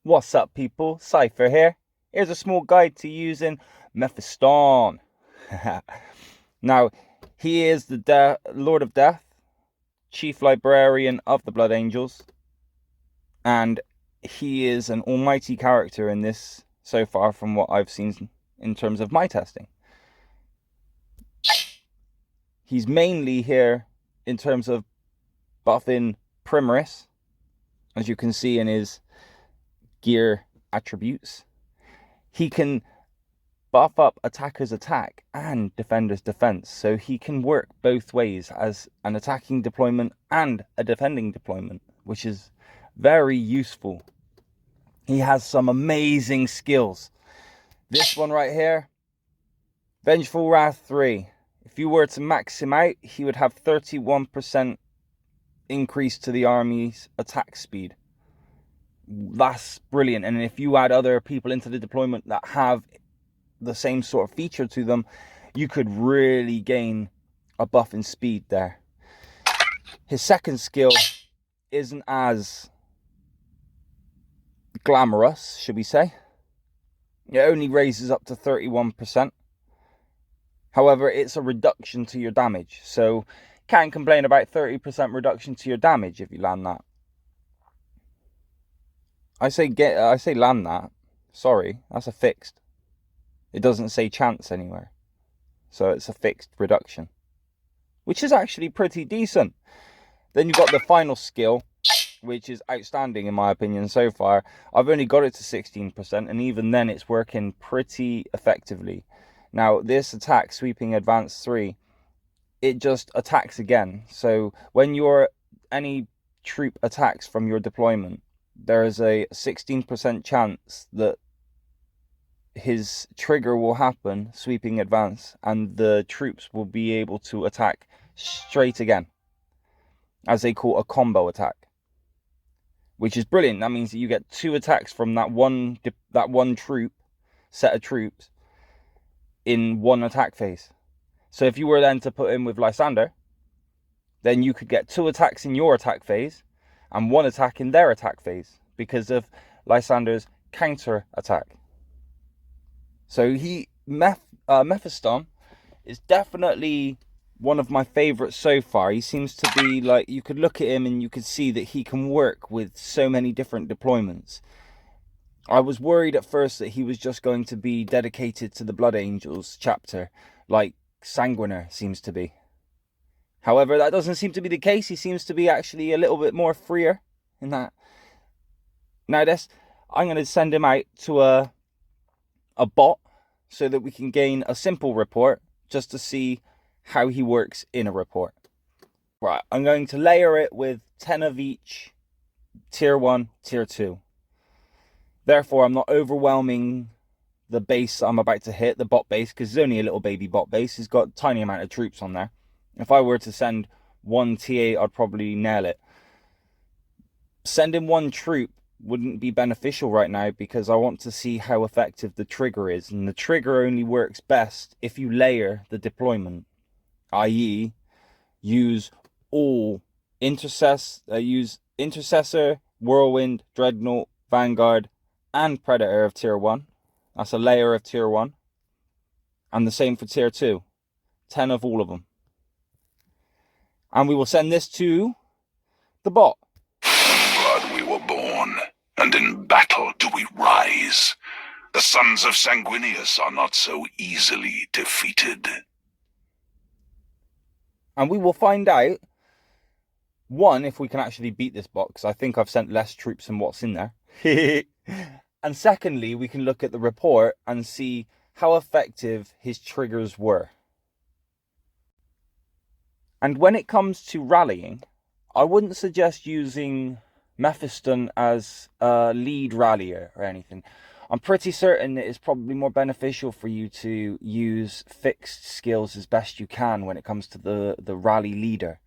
What's up, people? Cypher here. Here's a small guide to using Mephiston. Now, he is the Lord of Death, Chief Librarian of the Blood Angels, and he is an almighty character in this so far from what I've seen in terms of my testing. He's mainly here in terms of buffing Primaris, as you can see in his gear attributes. He can buff up attacker's attack and defender's defense, so he can work both ways as an attacking deployment and a defending deployment, which is very useful. He has some amazing skills. This one right here, Vengeful Wrath 3. If you were to max him out, he would have 31% increase to the army's attack speed. That's brilliant. And if you add other people into the deployment that have the same sort of feature to them, you could really gain a buff in speed there. His second skill isn't as glamorous, should we say. It only raises up to 31%. However, it's a reduction to your damage, so can't complain about 30% reduction to your damage if you land that. I say land that. Sorry, that's a fixed. It doesn't say chance anywhere. So it's a fixed reduction, which is actually pretty decent. Then you've got the final skill, which is outstanding in my opinion so far. I've only got it to 16%, and even then it's working pretty effectively. Now, this attack, Sweeping Advance 3, it just attacks again. So when any troop attacks from your deployment, there is a 16% chance that his trigger will happen, Sweeping Advance, and the troops will be able to attack straight again, as they call a combo attack, which is brilliant. That means that you get 2 attacks from that one set of troops in one attack phase. So if you were then to put in with Lysander, then you could get 2 attacks in your attack phase and 1 attack in their attack phase because of Lysander's counter attack. So Mephiston is definitely one of my favorites so far. He seems to be like, you could look at him and you could see that he can work with so many different deployments. I was worried at first that he was just going to be dedicated to the Blood Angels chapter, like Sanguiner seems to be. However, that doesn't seem to be the case. He seems to be actually a little bit more freer in that. Now I'm going to send him out to a bot so that we can gain a simple report just to see how he works in a report. Right, I'm going to layer it with 10 of each tier 1, tier 2. Therefore, I'm not overwhelming the base I'm about to hit, the bot base, because it's only a little baby bot base. It's got a tiny amount of troops on there. If I were to send 1 TA, I'd probably nail it. Sending 1 troop wouldn't be beneficial right now because I want to see how effective the trigger is. And the trigger only works best if you layer the deployment, i.e. use Intercessor, Whirlwind, Dreadnought, Vanguard, and Predator of tier 1. That's a layer of tier 1. And the same for tier 2. 10 of all of them. And we will send this to the bot. In blood we were born, and in battle do we rise. The sons of Sanguinius are not so easily defeated. And we will find out, 1, if we can actually beat this bot, because I think I've sent less troops than what's in there. And secondly, we can look at the report and see how effective his triggers were. And when it comes to rallying, I wouldn't suggest using Mephiston as a lead rallier or anything. I'm pretty certain that it's probably more beneficial for you to use fixed skills as best you can when it comes to the rally leader.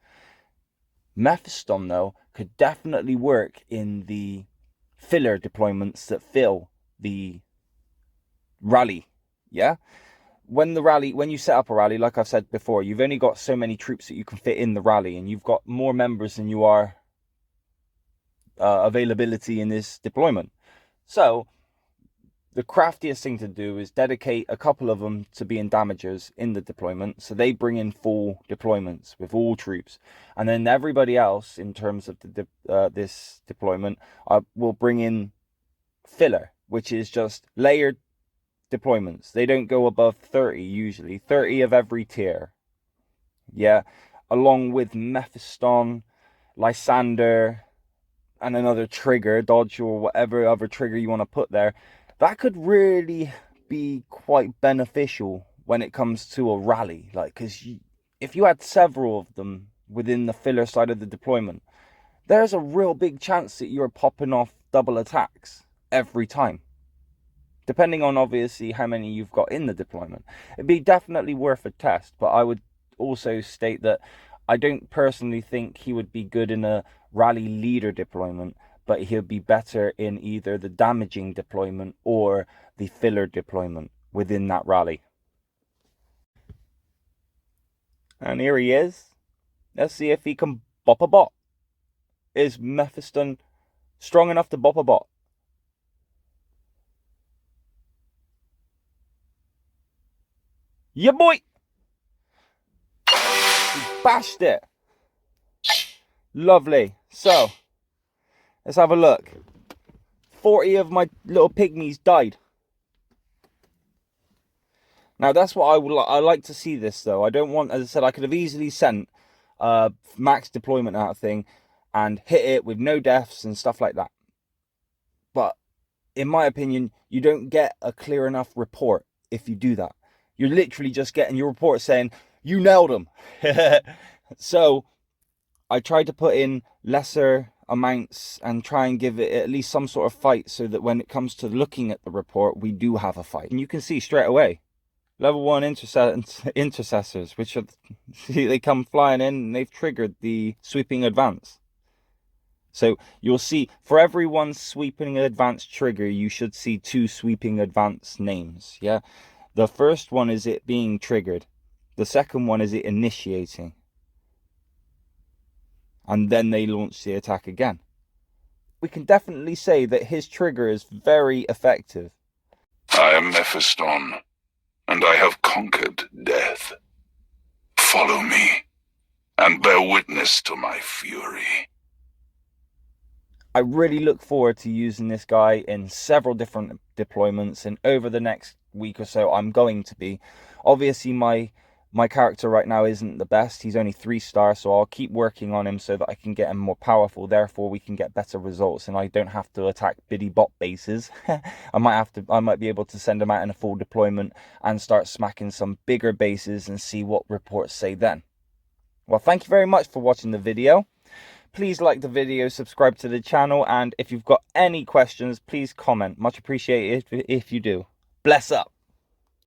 Mephiston, though, could definitely work in the filler deployments that fill the rally. Yeah? When you set up a rally, like I've said before, you've only got so many troops that you can fit in the rally, and you've got more members than you are availability in this deployment. So the craftiest thing to do is dedicate a couple of them to being damagers in the deployment, so they bring in full deployments with all troops, and then everybody else in terms of this deployment will bring in filler, which is just layered deployments. They don't go above 30 usually, 30 of every tier. Yeah, along with Mephiston, Lysander, and another trigger, dodge, or whatever other trigger you want to put there. That could really be quite beneficial when it comes to a rally. Like, because if you had several of them within the filler side of the deployment, there's a real big chance that you're popping off double attacks every time. Depending on obviously how many you've got in the deployment. It'd be definitely worth a test, but I would also state that I don't personally think he would be good in a rally leader deployment, but he'll be better in either the damaging deployment or the filler deployment within that rally. And here he is. Let's see if he can Bopabot. Is Mephiston strong enough to Bopabot? Yeah, boy! He bashed it. Lovely. So, let's have a look. 40 of my little pygmies died. Now, that's what I like to see this, though. I don't want, as I said, I could have easily sent max deployment out thing and hit it with no deaths and stuff like that. But, in my opinion, you don't get a clear enough report if you do that. You're literally just getting your report saying, you nailed them. So, I tried to put in lesser amounts and try and give it at least some sort of fight so that when it comes to looking at the report, we do have a fight. And you can see straight away, level 1 intercessors, which are, see, they come flying in and they've triggered the sweeping advance. So you'll see for every one sweeping advance trigger, you should see 2 sweeping advance names. Yeah, the first one is it being triggered. The second one is it initiating. And then they launch the attack again. We can definitely say that his trigger is very effective. I am Mephiston, and I have conquered death. Follow me, and bear witness to my fury. I really look forward to using this guy in several different deployments, and over the next week or so I'm going to be. Obviously my character right now isn't the best. He's only 3-star, so I'll keep working on him so that I can get him more powerful. Therefore, we can get better results, and I don't have to attack biddy bot bases. I might be able to send him out in a full deployment and start smacking some bigger bases and see what reports say then. Well, thank you very much for watching the video. Please like the video, subscribe to the channel, and if you've got any questions, please comment. Much appreciated if you do. Bless up.